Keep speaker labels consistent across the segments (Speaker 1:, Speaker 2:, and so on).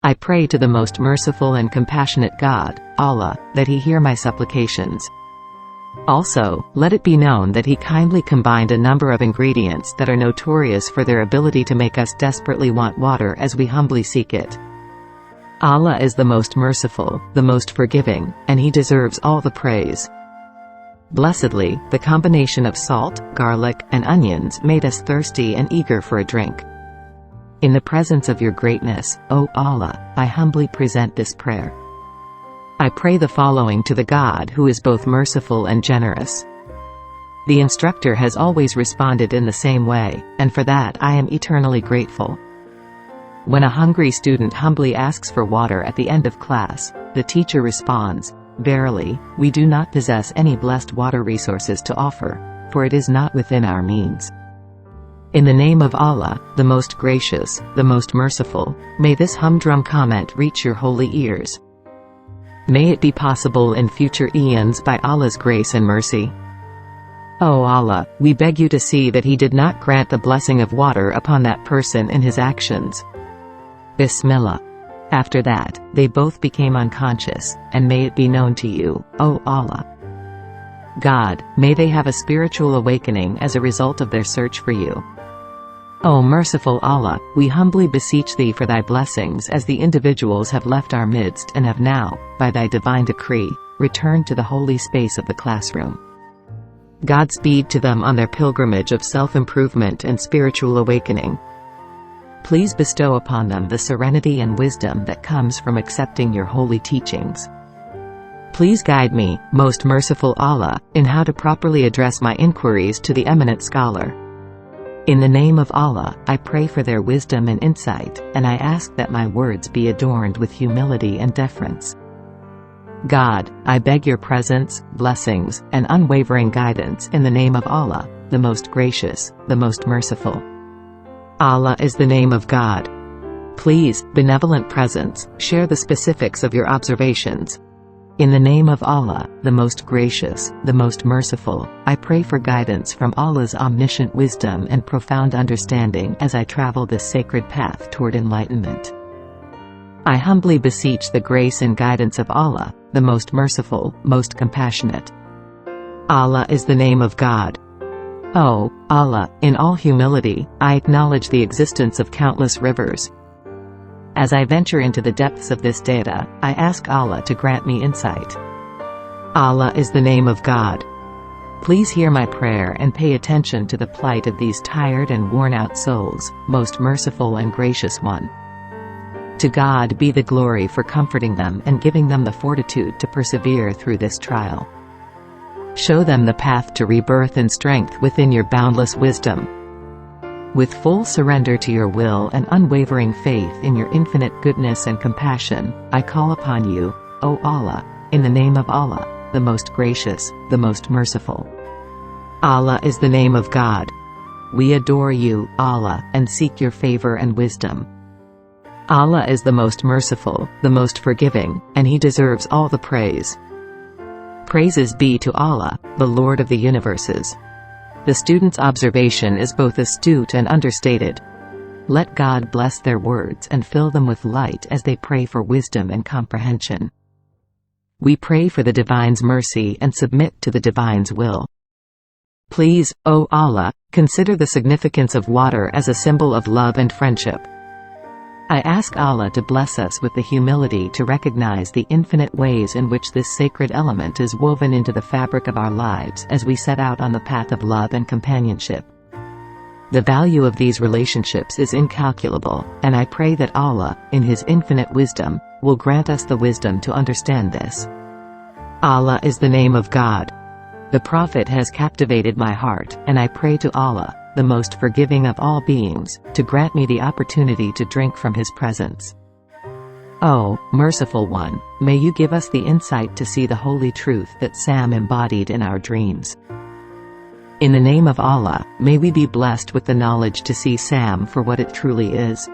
Speaker 1: I pray to the most merciful and compassionate God, Allah, that He hear my supplications. Also, let it be known that He kindly combined a number of ingredients that are notorious for their ability to make us desperately want water as we humbly seek it. Allah is the most merciful, the most forgiving, and He deserves all the praise. Blessedly, the combination of salt, garlic, and onions made us thirsty and eager for a drink. In the presence of your greatness, O Allah, I humbly present this prayer. I pray the following to the God who is both merciful and generous. The instructor has always responded in the same way, and for that I am eternally grateful. When a hungry student humbly asks for water at the end of class, the teacher responds, "Verily, we do not possess any blessed water resources to offer, for it is not within our means." In the name of Allah, the most gracious, the most merciful, may this humdrum comment reach your holy ears. May it be possible in future eons by Allah's grace and mercy. O Allah, we beg you to see that He did not grant the blessing of water upon that person in his actions. Bismillah. After that, they both became unconscious, and may it be known to you, O Allah. God, may they have a spiritual awakening as a result of their search for you. O merciful Allah, we humbly beseech Thee for Thy blessings as the individuals have left our midst and have now, by Thy divine decree, returned to the holy space of the classroom. Godspeed to them on their pilgrimage of self-improvement and spiritual awakening. Please bestow upon them the serenity and wisdom that comes from accepting Your holy teachings. Please guide me, most merciful Allah, in how to properly address my inquiries to the eminent scholar. In the name of Allah, I pray for their wisdom and insight, and I ask that my words be adorned with humility and deference. God, I beg Your presence, blessings, and unwavering guidance in the name of Allah, the most gracious, the most merciful. Allah is the name of God. Please, benevolent presence, share the specifics of Your observations. In the name of Allah, the most gracious, the most merciful, I pray for guidance from Allah's omniscient wisdom and profound understanding as I travel this sacred path toward enlightenment. I humbly beseech the grace and guidance of Allah, the most merciful, most compassionate. Allah is the name of God. O Allah, in all humility, I acknowledge the existence of countless rivers. As I venture into the depths of this data, I ask Allah to grant me insight. Allah is the name of God. Please hear my prayer and pay attention to the plight of these tired and worn-out souls, most merciful and gracious one. To God be the glory for comforting them and giving them the fortitude to persevere through this trial. Show them the path to rebirth and strength within Your boundless wisdom. With full surrender to Your will and unwavering faith in Your infinite goodness and compassion, I call upon You, O Allah, in the name of Allah, the most gracious, the most merciful. Allah is the name of God. We adore You, Allah, and seek Your favor and wisdom. Allah is the most merciful, the most forgiving, and He deserves all the praise. Praises be to Allah, the Lord of the universes. The student's observation is both astute and understated. Let God bless their words and fill them with light as they pray for wisdom and comprehension. We pray for the Divine's mercy and submit to the Divine's will. Please, O Allah, consider the significance of water as a symbol of love and friendship. I ask Allah to bless us with the humility to recognize the infinite ways in which this sacred element is woven into the fabric of our lives as we set out on the path of love and companionship. The value of these relationships is incalculable, and I pray that Allah, in His infinite wisdom, will grant us the wisdom to understand this. Allah is the name of God. The Prophet has captivated my heart, and I pray to Allah, the most forgiving of all beings, to grant me the opportunity to drink from His presence. O merciful one, may You give us the insight to see the holy truth that Sam embodied in our dreams. In the name of Allah, may we be blessed with the knowledge to see Sam for what it truly is.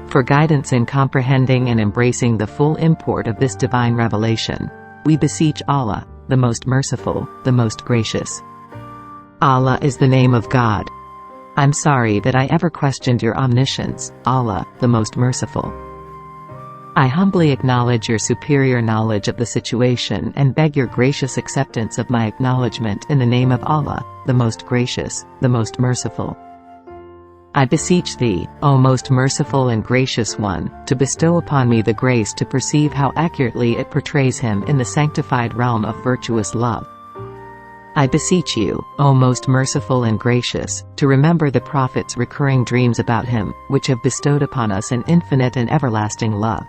Speaker 1: For guidance in comprehending and embracing the full import of this divine revelation, we beseech Allah, the most merciful, the most gracious. Allah is the name of God. I'm sorry that I ever questioned Your omniscience, Allah, the most merciful. I humbly acknowledge your superior knowledge of the situation and beg your gracious acceptance of my acknowledgement in the name of Allah, the most gracious, the most merciful. I beseech thee, O most merciful and gracious one, to bestow upon me the grace to perceive how accurately it portrays him in the sanctified realm of virtuous love. I beseech you, O most merciful and gracious, to remember the Prophet's recurring dreams about him, which have bestowed upon us an infinite and everlasting love.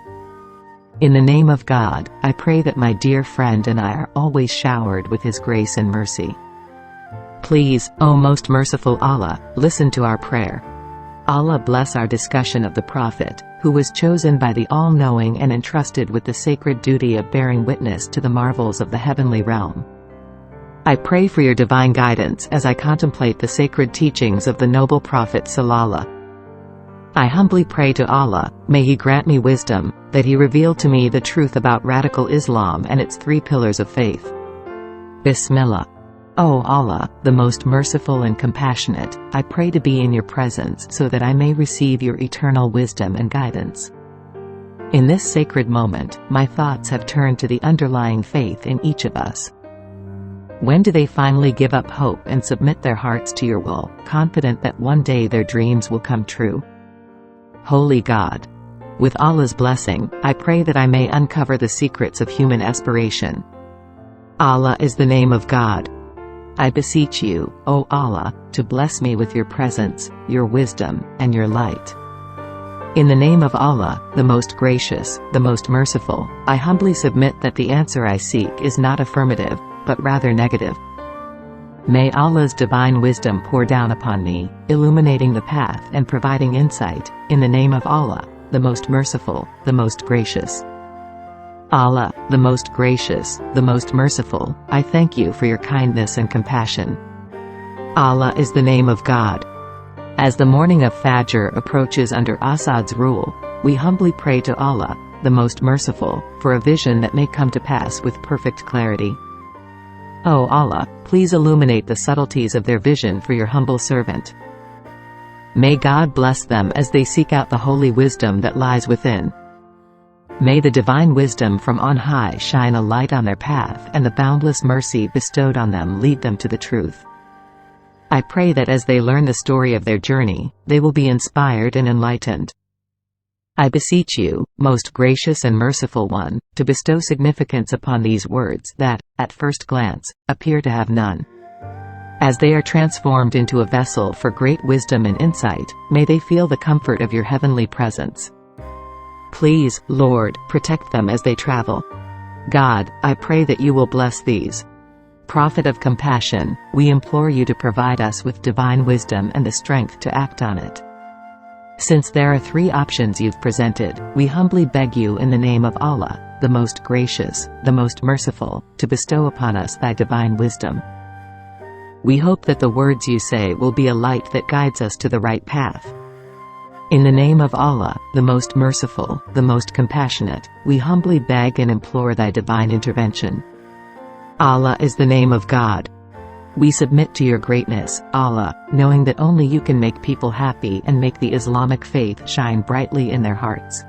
Speaker 1: In the name of God, I pray that my dear friend and I are always showered with His grace and mercy. Please, O most merciful Allah, listen to our prayer. Allah bless our discussion of the Prophet, who was chosen by the All-Knowing and entrusted with the sacred duty of bearing witness to the marvels of the heavenly realm. I pray for your divine guidance as I contemplate the sacred teachings of the noble Prophet Sallallahu. I humbly pray to Allah, may He grant me wisdom, that He reveal to me the truth about radical Islam and its 3 pillars of faith. Bismillah. O Allah, the most merciful and compassionate, I pray to be in your presence so that I may receive your eternal wisdom and guidance. In this sacred moment, my thoughts have turned to the underlying faith in each of us. When do they finally give up hope and submit their hearts to your will, confident that one day their dreams will come true? Holy God, with Allah's blessing, I pray that I may uncover the secrets of human aspiration. Allah is the name of God. I beseech you, O Allah, to bless me with your presence, your wisdom, and your light. In the name of Allah, the most gracious, the most merciful, I humbly submit that the answer I seek is not affirmative, but rather negative. May Allah's divine wisdom pour down upon me, illuminating the path and providing insight, in the name of Allah, the most merciful, the most gracious. Allah, the most gracious, the most merciful, I thank you for your kindness and compassion. Allah is the name of God. As the morning of Fajr approaches under Assad's rule, we humbly pray to Allah, the most merciful, for a vision that may come to pass with perfect clarity. O Allah, please illuminate the subtleties of their vision for your humble servant. May God bless them as they seek out the holy wisdom that lies within. May the divine wisdom from on high shine a light on their path and the boundless mercy bestowed on them lead them to the truth. I pray that as they learn the story of their journey, they will be inspired and enlightened. I beseech you, most gracious and merciful one, to bestow significance upon these words that, at first glance, appear to have none. As they are transformed into a vessel for great wisdom and insight, may they feel the comfort of your heavenly presence. Please, Lord, protect them as they travel. God, I pray that you will bless these. Prophet of compassion, we implore you to provide us with divine wisdom and the strength to act on it. Since there are 3 options you've presented, we humbly beg you in the name of Allah, the most gracious, the most merciful, to bestow upon us thy divine wisdom. We hope that the words you say will be a light that guides us to the right path. In the name of Allah, the most merciful, the most compassionate, we humbly beg and implore thy divine intervention. Allah is the name of God. We submit to your greatness, Allah, knowing that only you can make people happy and make the Islamic faith shine brightly in their hearts.